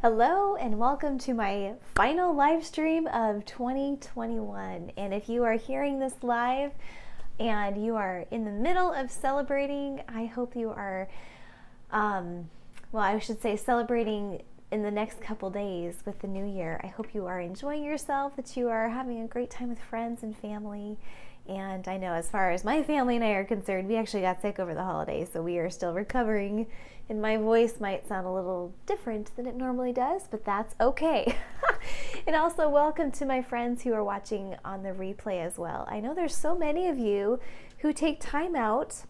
Hello and welcome to my final live stream of 2021. And if you are hearing this live and you are in the middle of celebrating, I hope you are, I should say celebrating in the next couple days with the new year. I hope you are enjoying yourself, that you are having a great time with friends and family. And I know as far as my family and I are concerned, we actually got sick over the holidays, so we are still recovering. And my voice might sound a little different than it normally does, but that's okay. And also welcome to my friends who are watching on the replay as well. I know there's so many of you who take time out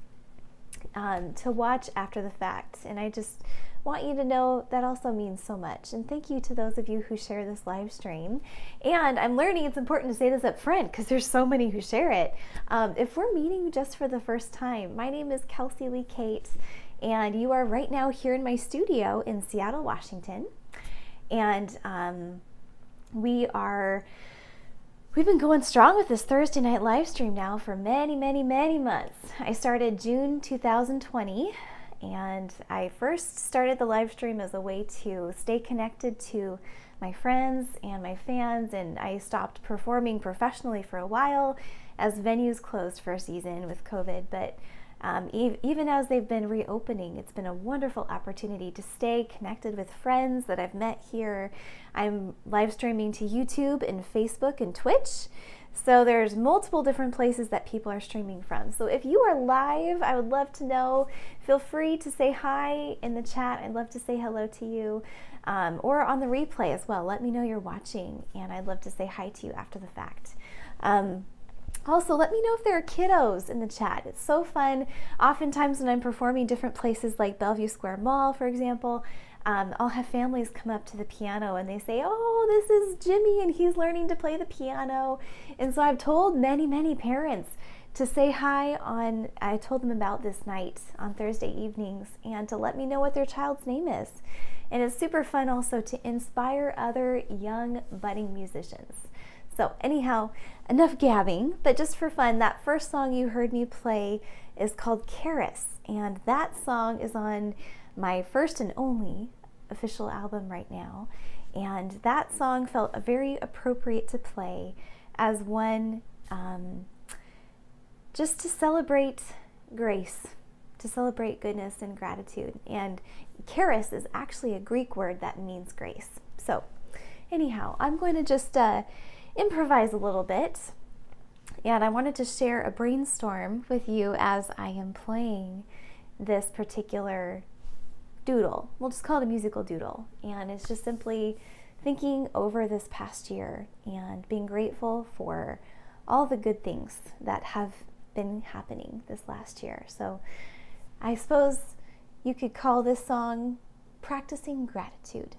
to watch after the fact, and I just want you to know that also means so much. And thank you to those of you who share this live stream. And I'm learning it's important to say this up front because there's so many who share it. If we're meeting just for the first time, my name is Kelsey Lee Kate, and you are right now here in my studio in Seattle, Washington. And we've been going strong with this Thursday night live stream now for many, many, many months. I started June 2020. And I first started the live stream as a way to stay connected to my friends and my fans, and I stopped performing professionally for a while as venues closed for a season with COVID. But even as they've been reopening, it's been a wonderful opportunity to stay connected with friends that I've met here. I'm live streaming to YouTube and Facebook and Twitch. So there's multiple different places that people are streaming from. So if you are live, I would love to know. Feel free to say hi in the chat. I'd love to say hello to you. Or on the replay as well. Let me know you're watching, and I'd love to say hi to you after the fact. Also, let me know if there are kiddos in the chat. It's so fun. Oftentimes when I'm performing different places like Bellevue Square Mall, for example, I'll have families come up to the piano and they say, oh, this is Jimmy and he's learning to play the piano. And so I've told many, many parents to say hi I told them about this night on Thursday evenings and to let me know what their child's name is. And it's super fun also to inspire other young budding musicians. So anyhow, enough gabbing, but just for fun, that first song you heard me play is called Karis, and that song is on my first and only official album right now, and that song felt very appropriate to play as one just to celebrate grace, to celebrate goodness and gratitude. And charis is actually a Greek word that means grace. So anyhow, I'm going to just improvise a little bit, and I wanted to share a brainstorm with you as I am playing this particular doodle. We'll just call it a musical doodle, and it's just simply thinking over this past year and being grateful for all the good things that have been happening this last year. So I suppose you could call this song Practicing Gratitude.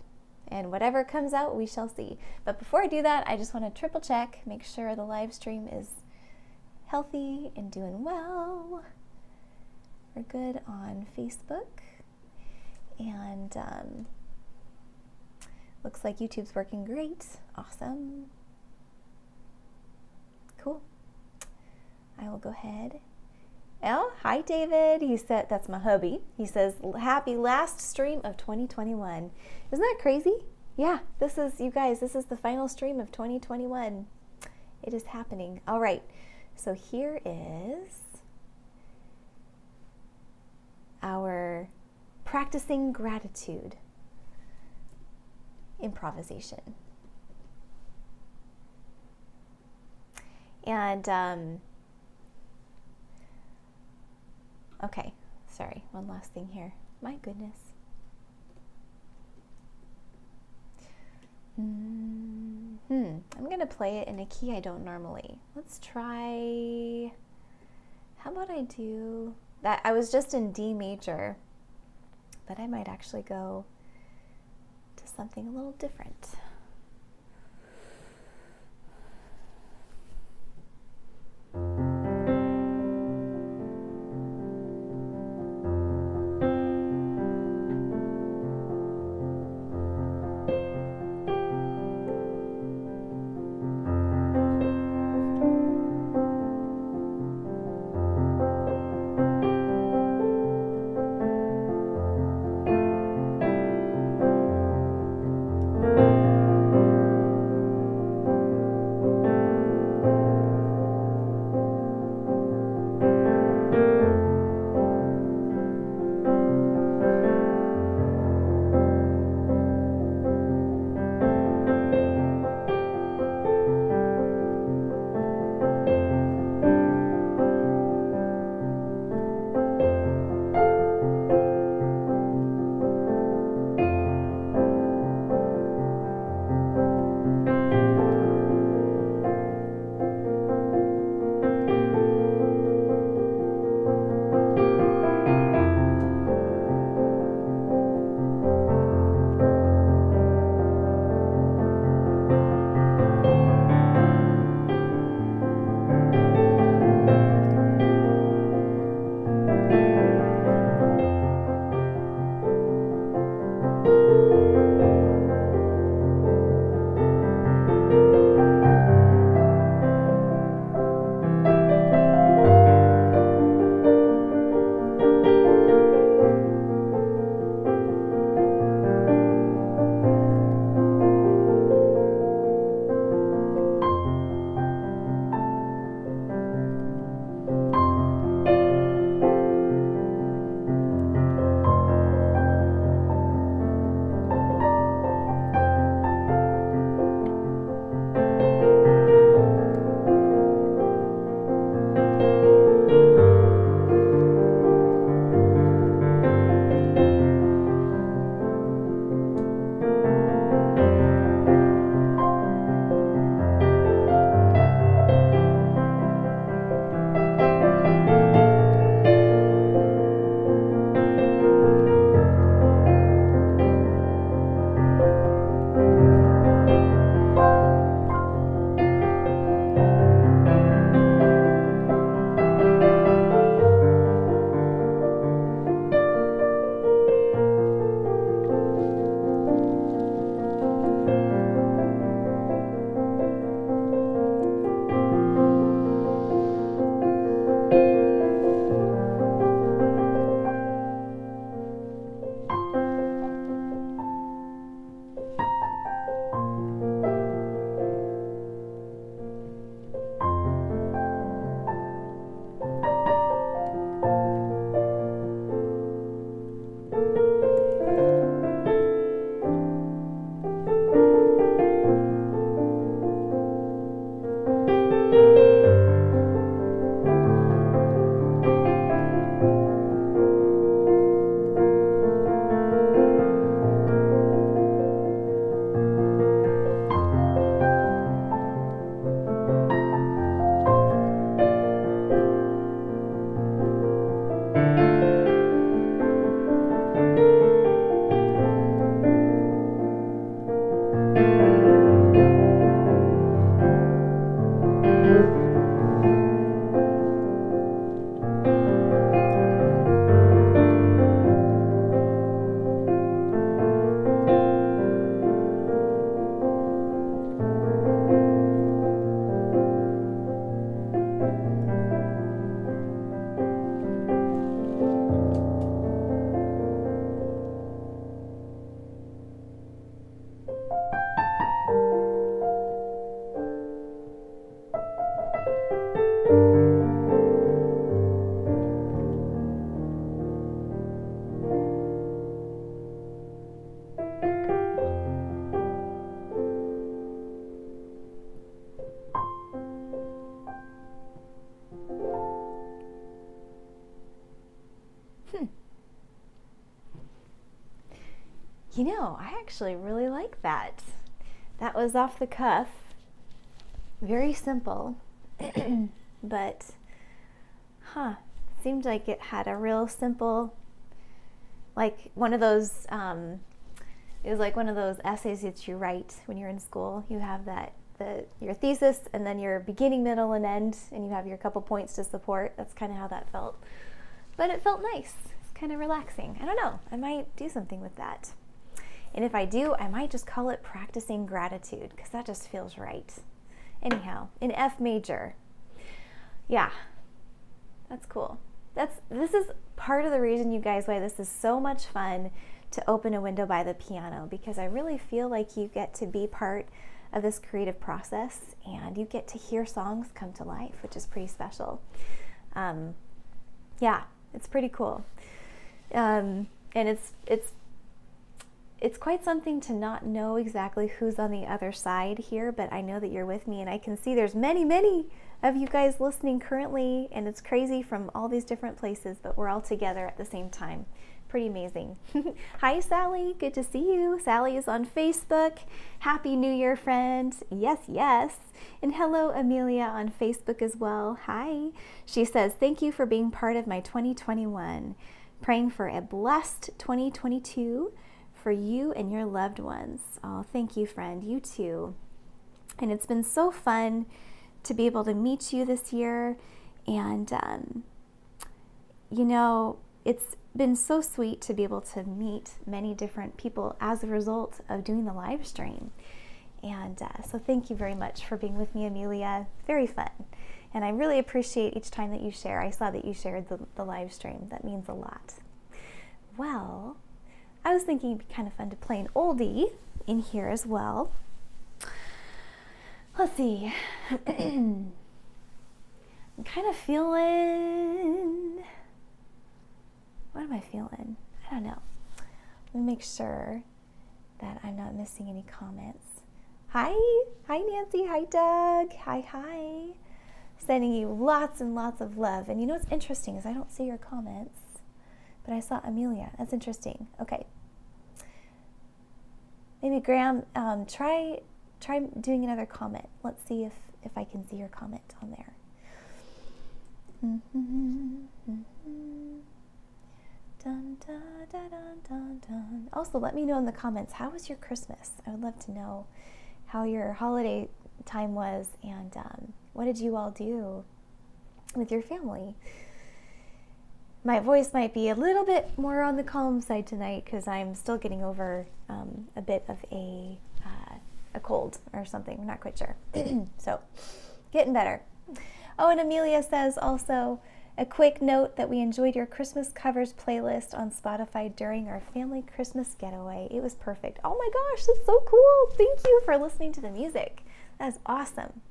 And whatever comes out, we shall see. But before I do that, I just want to triple check, make sure the live stream is healthy and doing well. We're good on Facebook. And looks like YouTube's working great. Awesome. Cool. I will go ahead. Oh, hi David. He said, that's my hubby. He says, happy last stream of 2021. Isn't that crazy? Yeah, this is, you guys, this is the final stream of 2021. It is happening. All right. So here is our practicing gratitude improvisation. And, okay, sorry, one last thing here. My goodness. I'm going to play it in a key I don't normally. Let's try, how about I do that? I was just in D major, but I might actually go to something a little different. I actually really like that. That was off the cuff. Very simple. But, seemed like it had a real simple, like one of those, it was like one of those essays that you write when you're in school. You have your thesis and then your beginning, middle, and end, and you have your couple points to support. That's kind of how that felt. But it felt nice. It's kind of relaxing. I don't know. I might do something with that. And if I do, I might just call it practicing gratitude, because that just feels right. Anyhow, in F major. Yeah, that's cool. This is part of the reason, you guys, why this is so much fun to open a window by the piano, because I really feel like you get to be part of this creative process and you get to hear songs come to life, which is pretty special. Yeah, it's pretty cool. And it's quite something to not know exactly who's on the other side here, but I know that you're with me, and I can see there's many, many of you guys listening currently, and it's crazy from all these different places, but we're all together at the same time. Pretty amazing. Hi, Sally. Good to see you. Sally is on Facebook. Happy New Year, friend. Yes, yes. And hello, Amelia, on Facebook as well. Hi. She says, thank you for being part of my 2021. Praying for a blessed 2022 for you and your loved ones. Oh, thank you, friend. You too. And it's been so fun to be able to meet you this year. And, it's been so sweet to be able to meet many different people as a result of doing the live stream. And so thank you very much for being with me, Amelia. Very fun. And I really appreciate each time that you share. I saw that you shared the live stream. That means a lot. Well, I was thinking it'd be kind of fun to play an oldie in here as well. Let's see. I'm kind of feeling... What am I feeling? I don't know. Let me make sure that I'm not missing any comments. Hi Nancy. Hi Doug. Hi. Sending you lots and lots of love. And you know what's interesting is I don't see your comments, but I saw Amelia. That's interesting. Okay. Maybe Graham, try doing another comment. Let's see if I can see your comment on there. Dun, dun, dun, dun, dun, dun. Also, let me know in the comments, how was your Christmas? I would love to know how your holiday time was, and what did you all do with your family? My voice might be a little bit more on the calm side tonight because I'm still getting over a bit of a cold or something. I'm not quite sure. So, getting better. Oh, and Amelia says also, a quick note that we enjoyed your Christmas covers playlist on Spotify during our family Christmas getaway. It was perfect. Oh my gosh, that's so cool. Thank you for listening to the music. That's awesome.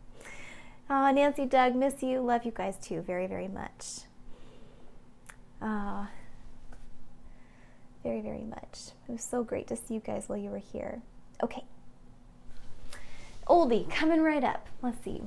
Nancy, Doug, miss you. Love you guys too very, very much. Very, very much. It was so great to see you guys while you were here. Okay. Oldie, coming right up. Let's see.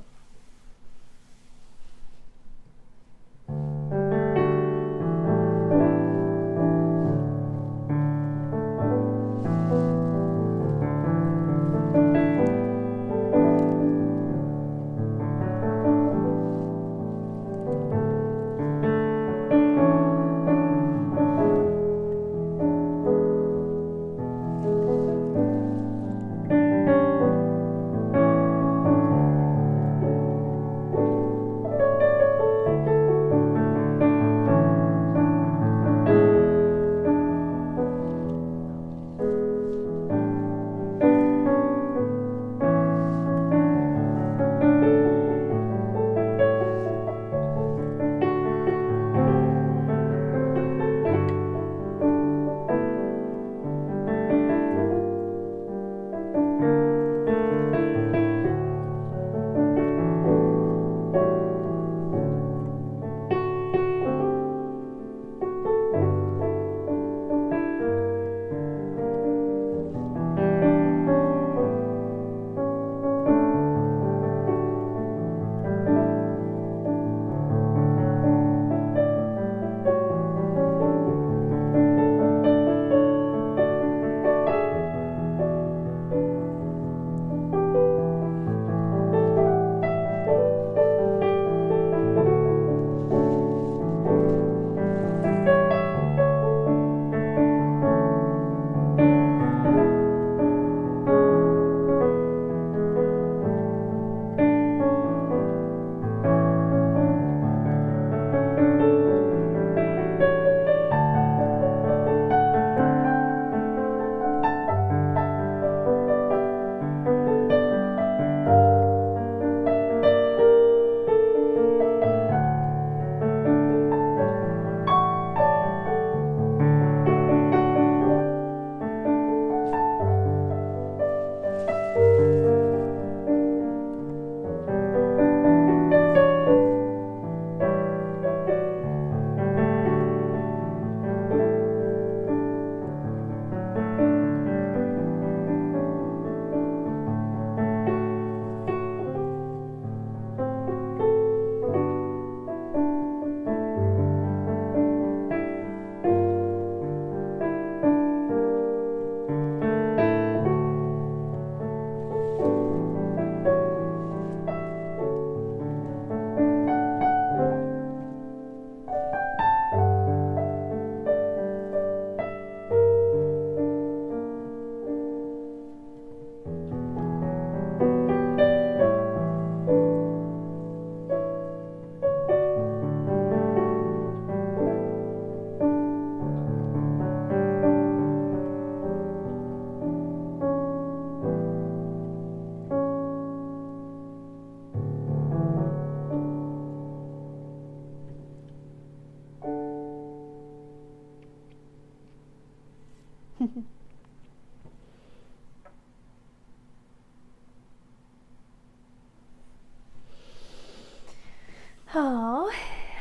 Oh,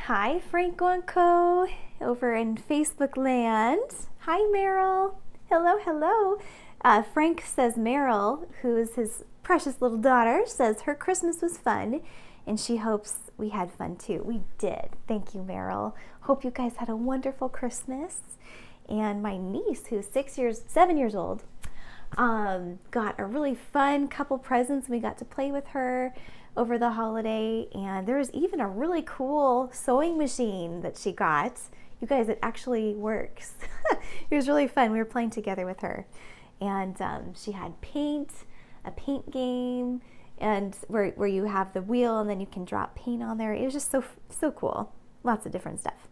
hi Frank Guanco over in Facebook land. Hi Meryl. Hello, hello. Frank says Meryl, who is his precious little daughter, says her Christmas was fun and she hopes we had fun too. We did. Thank you, Meryl. Hope you guys had a wonderful Christmas. And my niece, who's 7 years old, got a really fun couple presents. We got to play with her over the holiday, and there was even a really cool sewing machine that she got. You guys, it actually works. It was really fun. We were playing together with her, and she had a paint game, and where you have the wheel and then you can drop paint on there. It was just so cool. Lots of different stuff.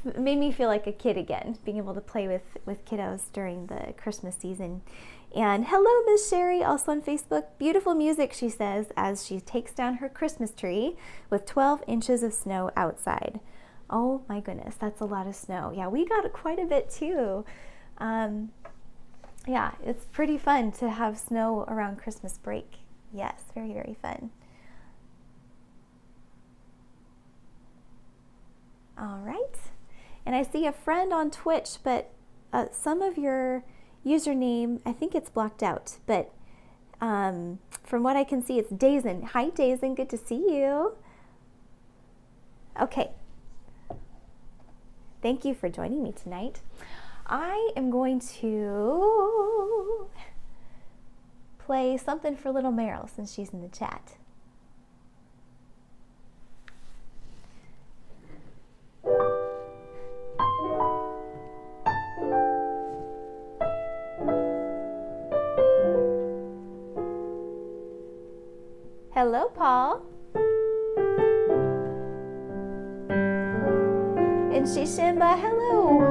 It made me feel like a kid again, being able to play with kiddos during the Christmas season. And hello, Miss Sherry, also on Facebook. Beautiful music, she says, as she takes down her Christmas tree with 12 inches of snow outside. Oh my goodness, that's a lot of snow. Yeah, we got quite a bit too. Yeah, it's pretty fun to have snow around Christmas break. Yes, very, very fun. All right. And I see a friend on Twitch, but some of your username, I think it's blocked out. But from what I can see, it's Dazen. Hi, Dazen. Good to see you. Okay. Thank you for joining me tonight. I am going to play something for little Meryl since she's in the chat. Hello, Paul. And Shishimba, hello.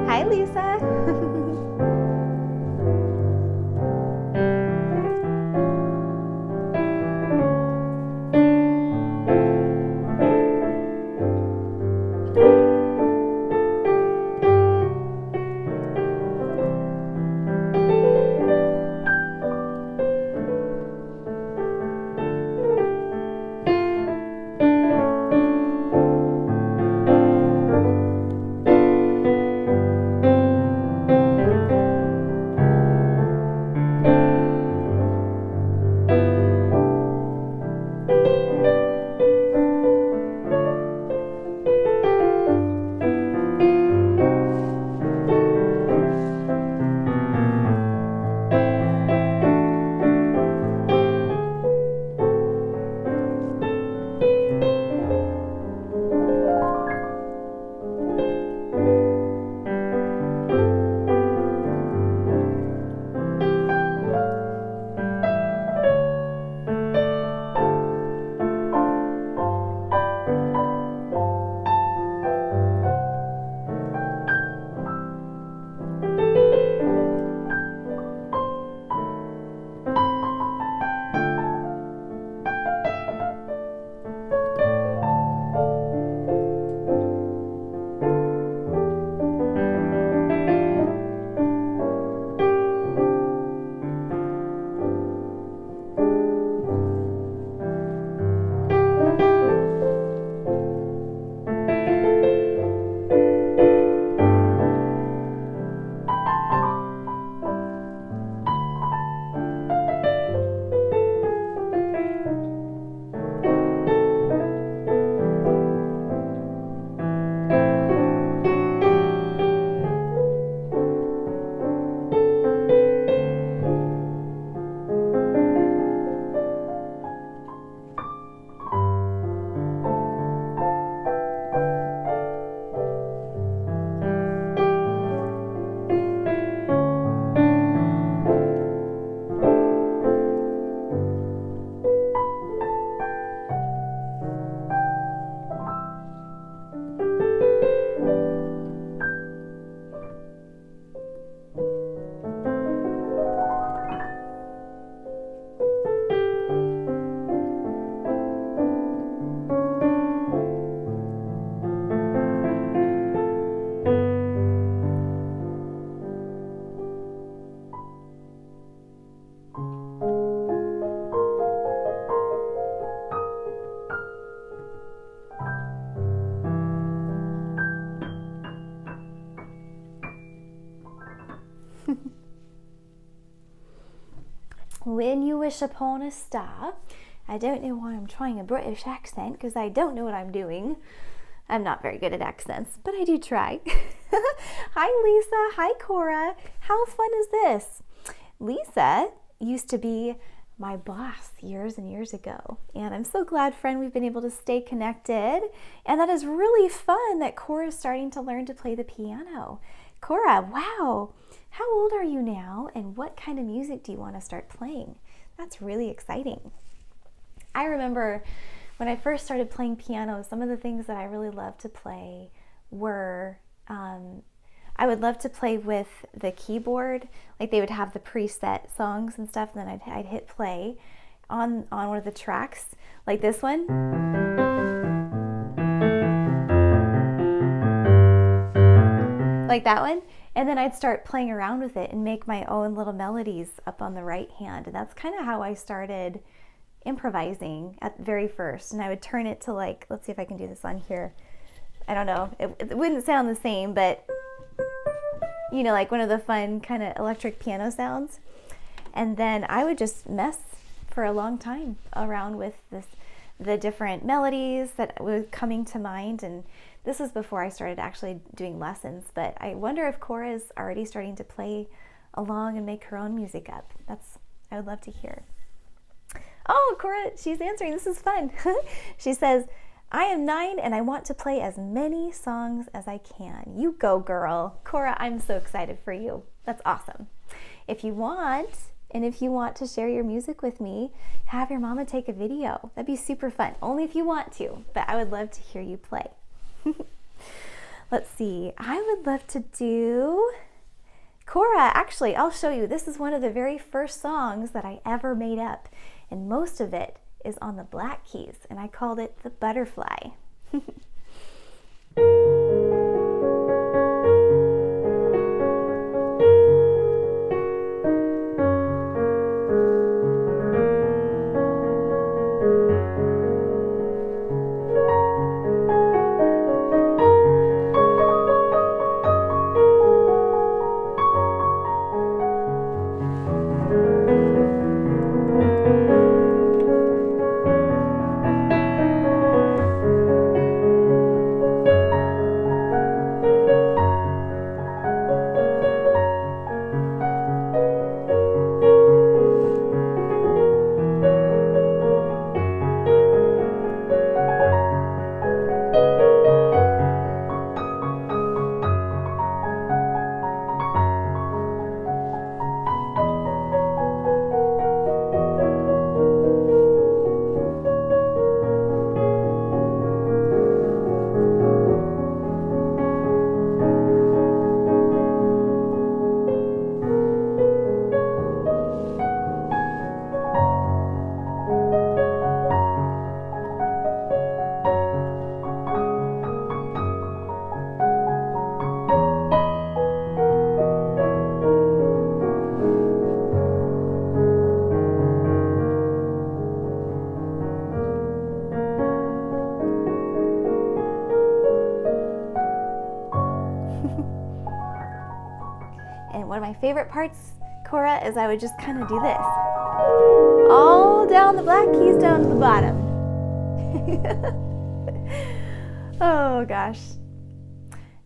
Hi, Lisa. When you wish upon a star. I don't know why I'm trying a British accent, because I don't know what I'm doing. I'm not very good at accents, but I do try. Hi, Lisa. Hi, Cora. How fun is this? Lisa used to be my boss years and years ago, and I'm so glad, friend, we've been able to stay connected. And that is really fun that Cora is starting to learn to play the piano. Cora, wow. How old are you now, and what kind of music do you want to start playing? That's really exciting. I remember when I first started playing piano, some of the things that I really loved to play were, I would love to play with the keyboard. Like, they would have the preset songs and stuff, and then I'd hit play on one of the tracks, like this one. Like that one. And then I'd start playing around with it and make my own little melodies up on the right hand. And that's kind of how I started improvising at very first. And I would turn it to, like, let's see if I can do this on here. I don't know. It wouldn't sound the same, but you know, like one of the fun kind of electric piano sounds. And then I would just mess for a long time around with the different melodies that were coming to mind. And this was before I started actually doing lessons, but I wonder if Cora is already starting to play along and make her own music up. I would love to hear. Oh, Cora, she's answering. This is fun. She says, I am 9 and I want to play as many songs as I can. You go, girl. Cora, I'm so excited for you. That's awesome. If you want to share your music with me, have your mama take a video. That'd be super fun. Only if you want to, but I would love to hear you play. Let's see. I would love to do... Cora, actually, I'll show you. This is one of the very first songs that I ever made up, and most of it is on the black keys, and I called it The Butterfly. And one of my favorite parts, Cora, is I would just kind of do this. All down the black keys down to the bottom. Oh gosh.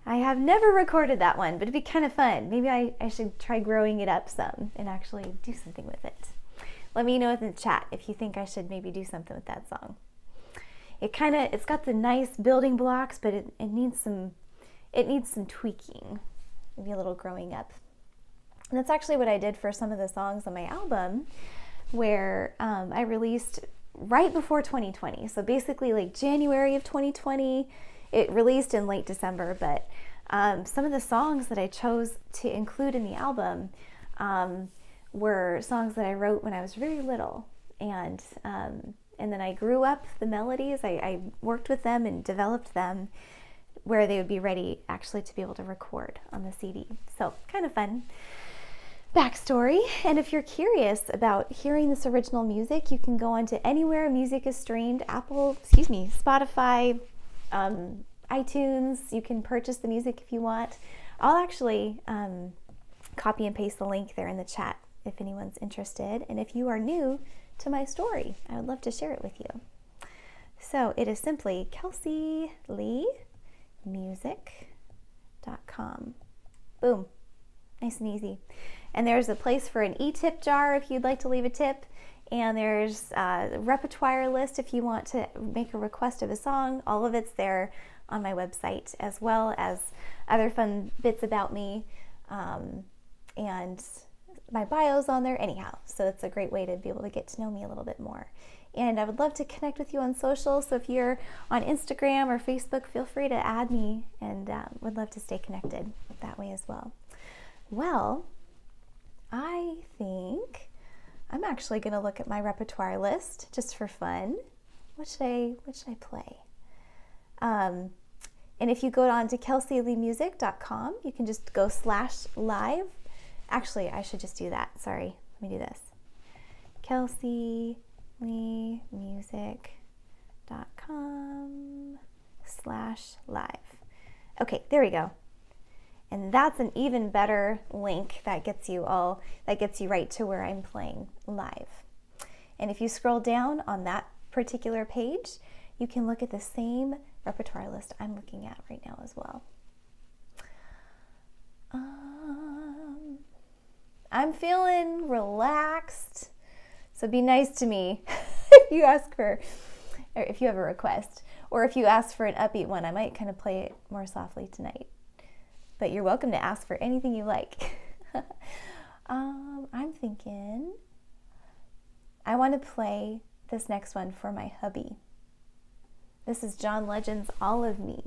I have never recorded that one, but it'd be kind of fun. Maybe I should try growing it up some and actually do something with it. Let me know in the chat if you think I should maybe do something with that song. It's got the nice building blocks, but it needs some tweaking, maybe a little growing up. And that's actually what I did for some of the songs on my album, where I released right before 2020. So basically like January of 2020, it released in late December, but some of the songs that I chose to include in the album were songs that I wrote when I was very little. And then I grew up the melodies. I worked with them and developed them where they would be ready actually to be able to record on the CD. So kind of fun backstory. And if you're curious about hearing this original music, you can go on to anywhere music is streamed, Spotify, iTunes. You can purchase the music if you want. I'll actually copy and paste the link there in the chat if anyone's interested. And if you are new to my story, I would love to share it with you. So it is simply KelseyLeeMusic.com. Boom. Nice and easy. And there's a place for an e-tip jar if you'd like to leave a tip. And there's a repertoire list if you want to make a request of a song. All of it's there on my website, as well as other fun bits about me. And my bio's on there anyhow. So it's a great way to be able to get to know me a little bit more. And I would love to connect with you on social. So if you're on Instagram or Facebook, feel free to add me, and would love to stay connected that way as well. Well, I think I'm actually going to look at my repertoire list just for fun. What should I play? And if you go on to KelseyLeeMusic.com, you can just go /live. Actually, I should just do that. Sorry. Let me do this. KelseyLeeMusic.com/live. Okay, there we go. And that's an even better link that gets you right to where I'm playing live. And if you scroll down on that particular page, you can look at the same repertoire list I'm looking at right now as well. I'm feeling relaxed, so be nice to me if you have a request, or if you ask for an upbeat one. I might kind of play it more softly tonight, but you're welcome to ask for anything you like. I'm thinking I want to play this next one for my hubby. This is John Legend's All of Me.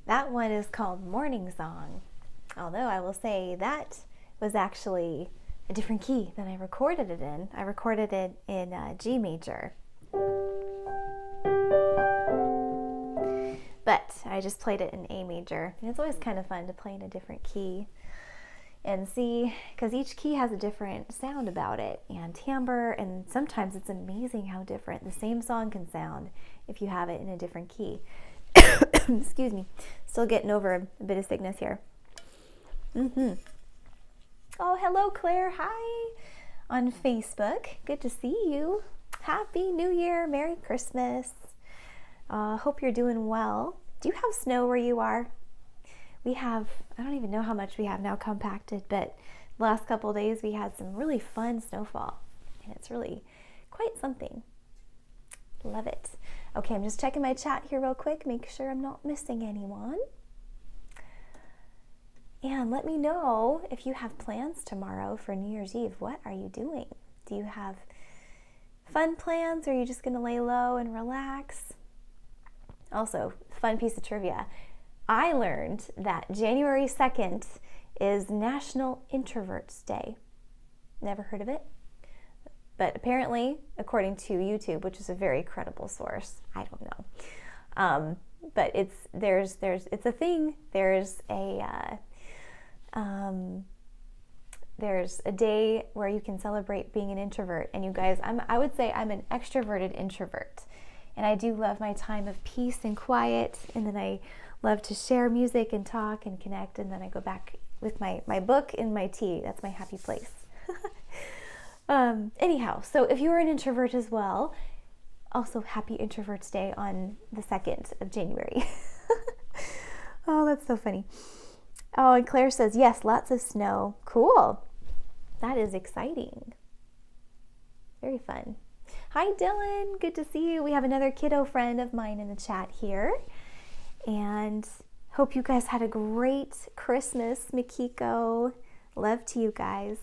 That one is called Morning Song. Although I will say that was actually a different key than I recorded it in. I recorded it in G major. But I just played it in A major. And it's always kind of fun to play in a different key and see, because each key has a different sound about it and timbre, and sometimes it's amazing how different the same song can sound if you have it in a different key. Excuse me. Still getting over a bit of sickness here. Oh, hello, Claire. Hi on Facebook. Good to see you. Happy New Year. Merry Christmas. Hope you're doing well. Do you have snow where you are? We have, I don't even know how much we have now compacted, but the last couple of days we had some really fun snowfall, and it's really quite something. Love it. Okay, I'm just checking my chat here real quick, make sure I'm not missing anyone. And let me know if you have plans tomorrow for New Year's Eve. What are you doing? Do you have fun plans, or are you just going to lay low and relax? Also, fun piece of trivia. I learned that January 2nd is National Introverts Day. Never heard of it? But apparently, according to YouTube, which is a very credible source, I don't know. But it's a thing. There's a day where you can celebrate being an introvert. And you guys, I would say I'm an extroverted introvert. And I do love my time of peace and quiet. And then I love to share music and talk and connect. And then I go back with my book and my tea. That's my happy place. Anyhow, so if you're an introvert as well, also happy Introverts Day on the 2nd of January. Oh, that's so funny. Oh, and Claire says, yes, lots of snow. Cool. That is exciting. Very fun. Hi, Dylan. Good to see you. We have another kiddo friend of mine in the chat here. And hope you guys had a great Christmas, Mikiko. Love to you guys.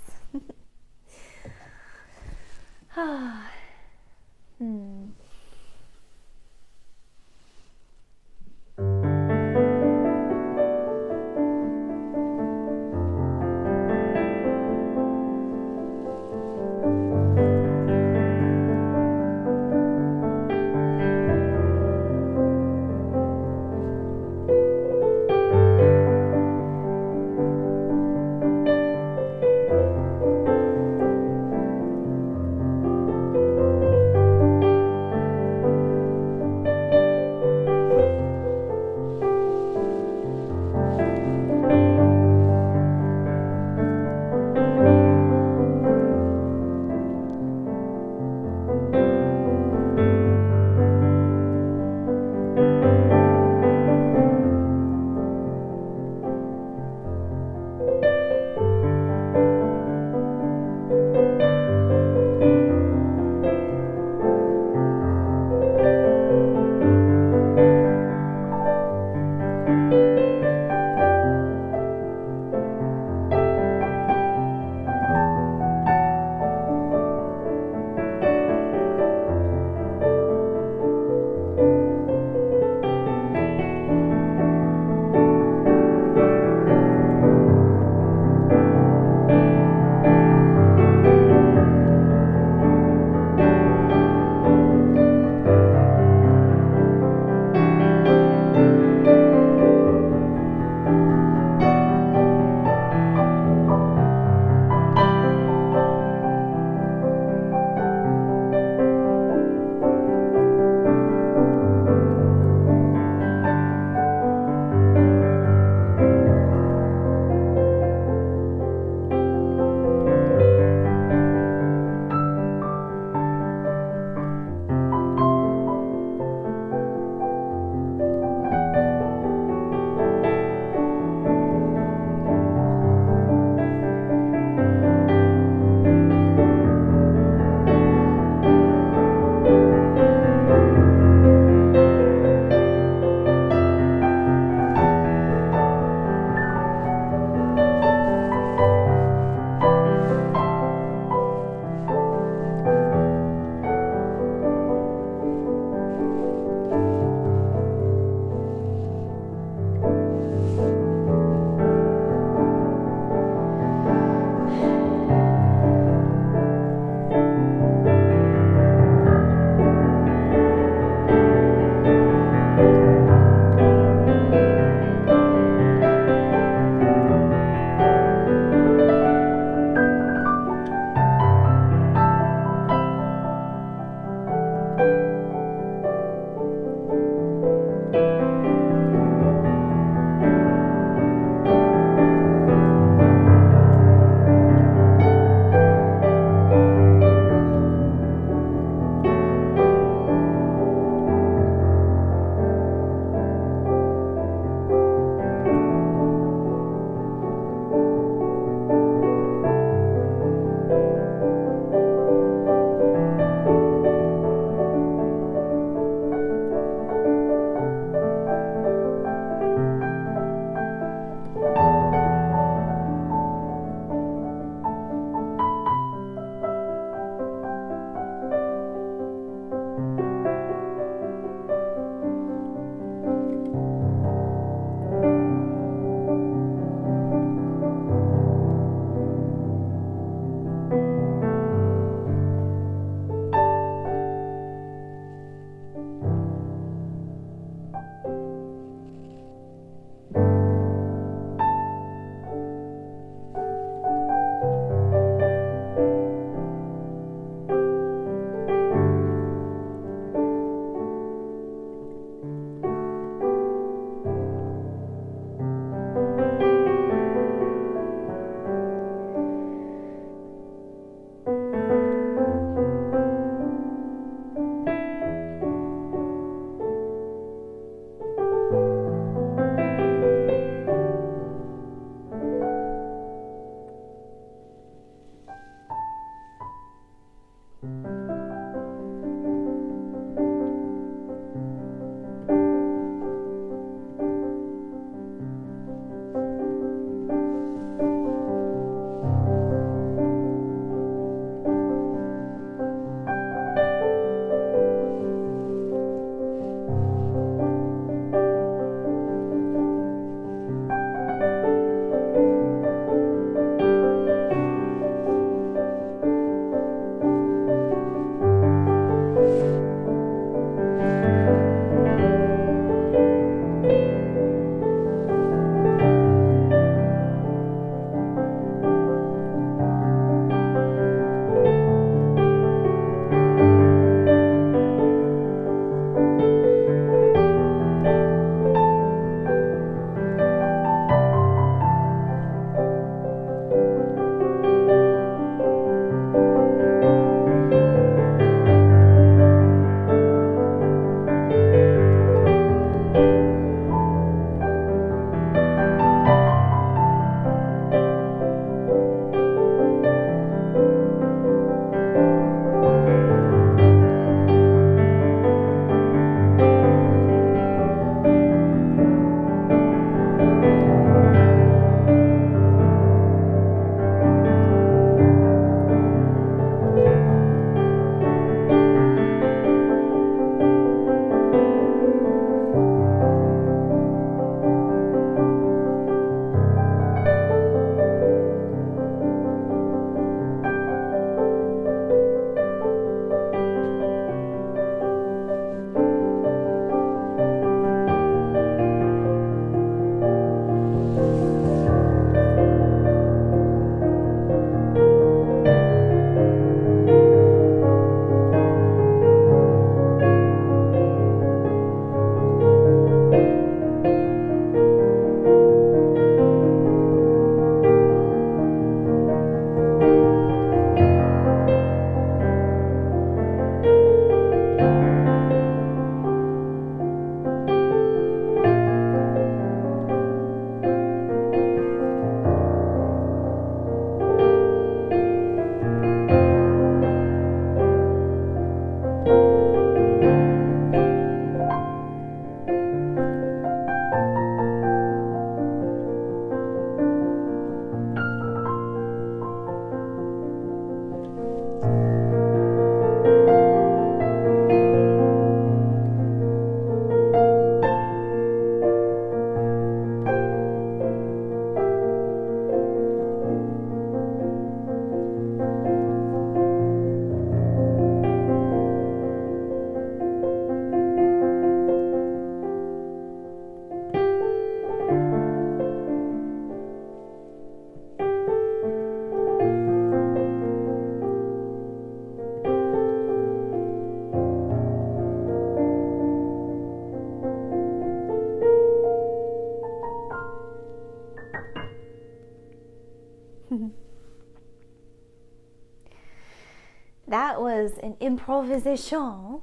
That was an improvisation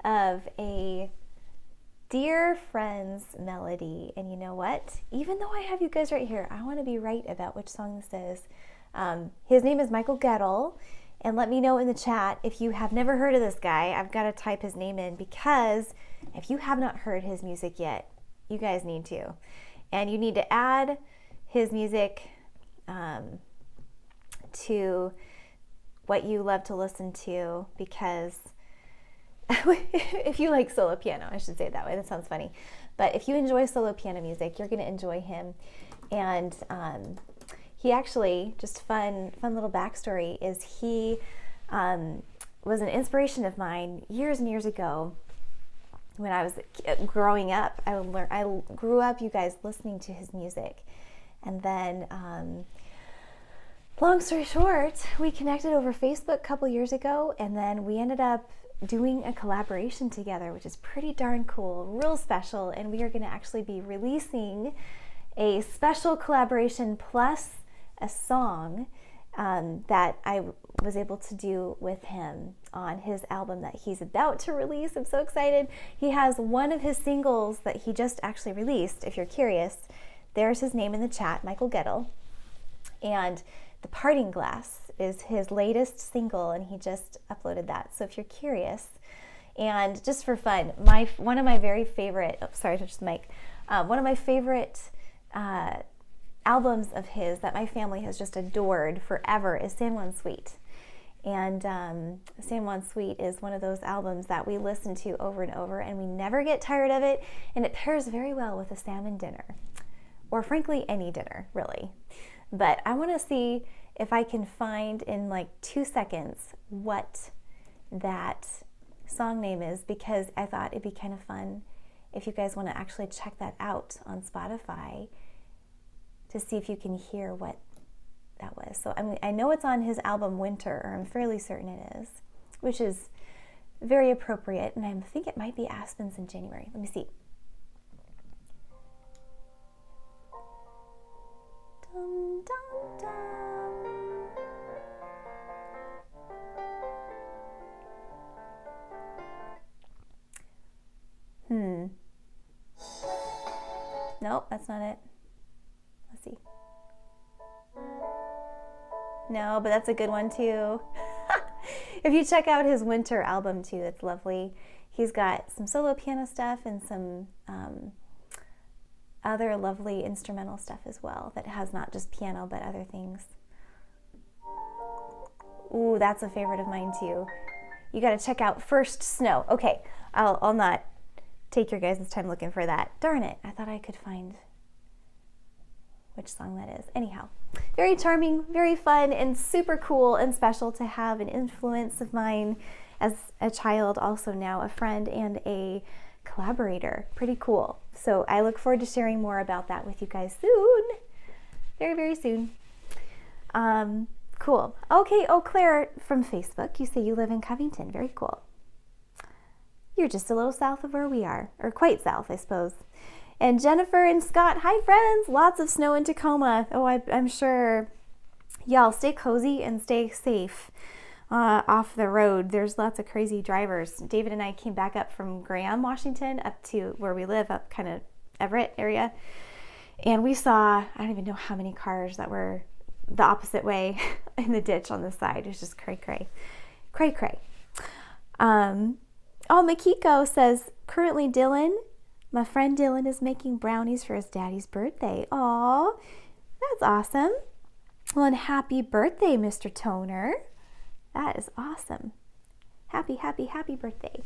of a Dear Friends melody. And you know what? Even though I have you guys right here, I want to be right about which song this is. His name is Michael Gettle. And let me know in the chat if you have never heard of this guy. I've got to type his name in, because if you have not heard his music yet, you guys need to. And you need to add his music to what you love to listen to, because if you like solo piano, I should say it that way, that sounds funny, but if you enjoy solo piano music, you're going to enjoy him. And he actually, just fun little backstory, is he was an inspiration of mine years and years ago when I was growing up. I grew up, you guys, listening to his music, and then long story short, we connected over Facebook a couple years ago, and then we ended up doing a collaboration together, which is pretty darn cool, real special, and we are going to actually be releasing a special collaboration plus a song that I was able to do with him on his album that he's about to release. I'm so excited. He has one of his singles that he just actually released. If you're curious, there's his name in the chat, Michael Gettle, and The Parting Glass is his latest single, and he just uploaded that. So if you're curious, and just for fun, one of my very favorite, one of my favorite albums of his that my family has just adored forever is San Juan Suite. And San Juan Suite is one of those albums that we listen to over and over, and we never get tired of it, and it pairs very well with a salmon dinner, or frankly any dinner, really. But I want to see if I can find in like 2 seconds what that song name is, because I thought it'd be kind of fun if you guys want to actually check that out on Spotify to see if you can hear what that was. So I know it's on his album Winter, or I'm fairly certain it is, which is very appropriate, and I think it might be Aspens in January. Let me see. Dum, dum, dum. Nope, that's not it. Let's see. No, but that's a good one too. If you check out his Winter album too, it's lovely. He's got some solo piano stuff and some other lovely instrumental stuff as well that has not just piano but other things. Ooh, that's a favorite of mine too. You got to check out First Snow. Okay, I'll not take your guys' time looking for that. Darn it, I thought I could find which song that is. Anyhow, very charming, very fun, and super cool and special to have an influence of mine as a child, also now a friend and a collaborator. Pretty cool. So I look forward to sharing more about that with you guys soon. Very, very soon. Cool. Okay, oh, Claire from Facebook, you say you live in Covington. Very cool. You're just a little south of where we are, or quite south, I suppose. And Jennifer and Scott, hi friends, lots of snow in Tacoma. Oh, I'm sure. Y'all stay cozy and stay safe off the road. There's lots of crazy drivers. David and I came back up from Graham, Washington, up to where we live, up kind of Everett area. And we saw, I don't even know how many cars that were the opposite way in the ditch on the side. It was just cray. Makiko says, currently my friend Dylan is making brownies for his daddy's birthday. Aw, that's awesome. Well, and happy birthday, Mr. Toner. That is awesome. Happy birthday.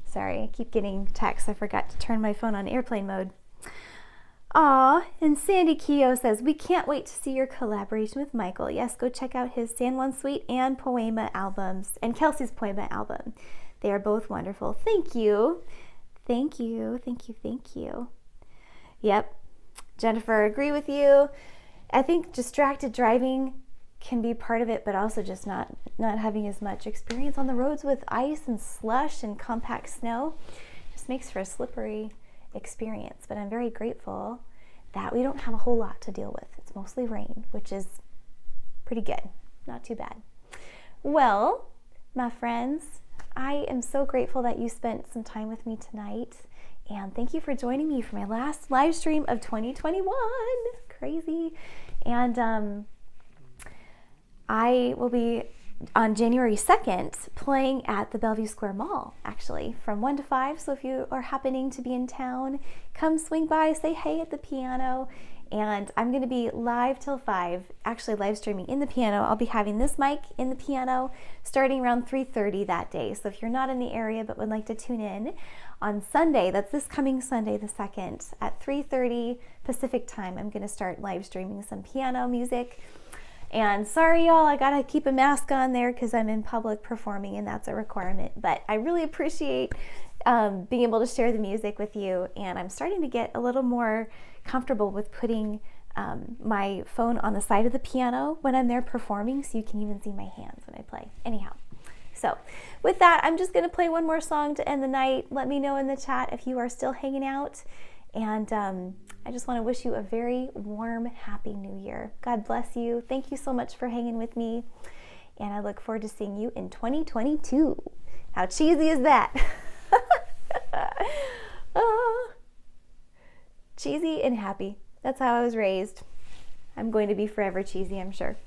Sorry, I keep getting texts. I forgot to turn my phone on airplane mode. Aw, and Sandy Keogh says, we can't wait to see your collaboration with Michael. Yes, go check out his San Juan Suite and Poema albums, and Kelsey's Poema album. They are both wonderful. Thank you. Thank you. Yep, Jennifer, agree with you. I think distracted driving can be part of it, but also just not having as much experience on the roads with ice and slush and compact snow just makes for a slippery experience. But I'm very grateful that we don't have a whole lot to deal with. It's mostly rain, which is pretty good, not too bad. Well, my friends, I am so grateful that you spent some time with me tonight, and thank you for joining me for my last live stream of 2021. Crazy. And I will be on January 2nd playing at the Bellevue Square Mall, actually, from 1 to 5. So if you are happening to be in town, come swing by, say hey at the piano. And I'm going to be live till 5, actually live streaming in the piano. I'll be having this mic in the piano starting around 3:30 that day. So if you're not in the area but would like to tune in on Sunday, that's this coming Sunday the 2nd at 3:30 Pacific time, I'm going to start live streaming some piano music. And sorry y'all, I gotta keep a mask on there because I'm in public performing and that's a requirement. But I really appreciate being able to share the music with you, and I'm starting to get a little more comfortable with putting my phone on the side of the piano when I'm there performing, so you can even see my hands when I play. Anyhow, so with that, I'm just gonna play one more song to end the night. Let me know in the chat if you are still hanging out, and I just want to wish you a very warm, happy new year. God bless you. Thank you so much for hanging with me, and I look forward to seeing you in 2022. How cheesy is that? Oh, cheesy and happy. That's how I was raised. I'm going to be forever cheesy, I'm sure.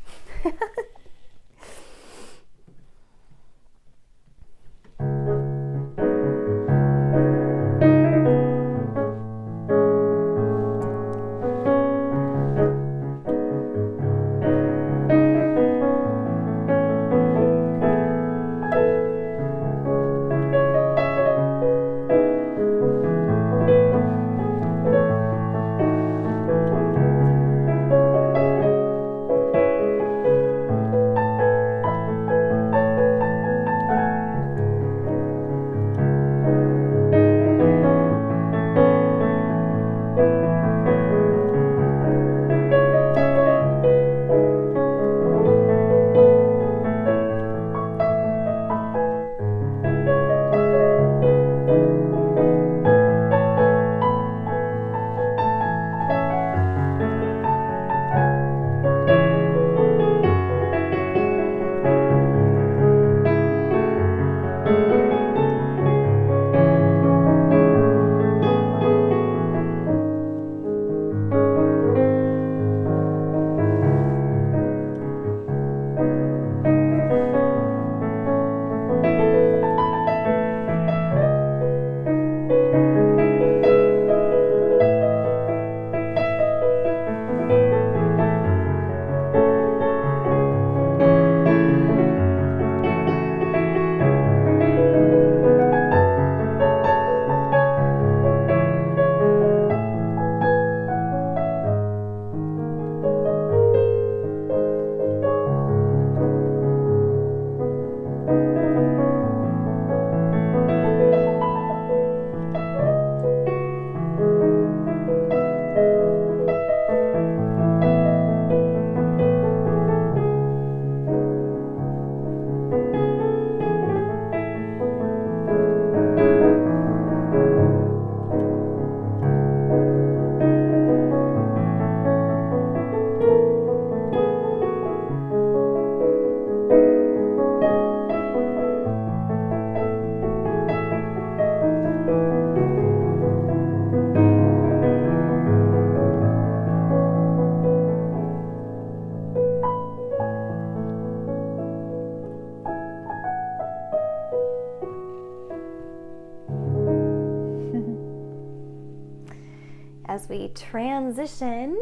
as we transition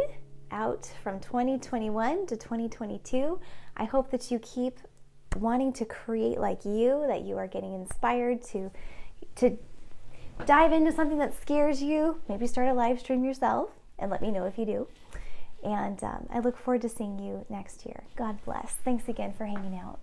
out from 2021 to 2022. I hope that you keep wanting to create like you, that you are getting inspired to dive into something that scares you. Maybe start a live stream yourself and let me know if you do. And I look forward to seeing you next year. God bless. Thanks again for hanging out.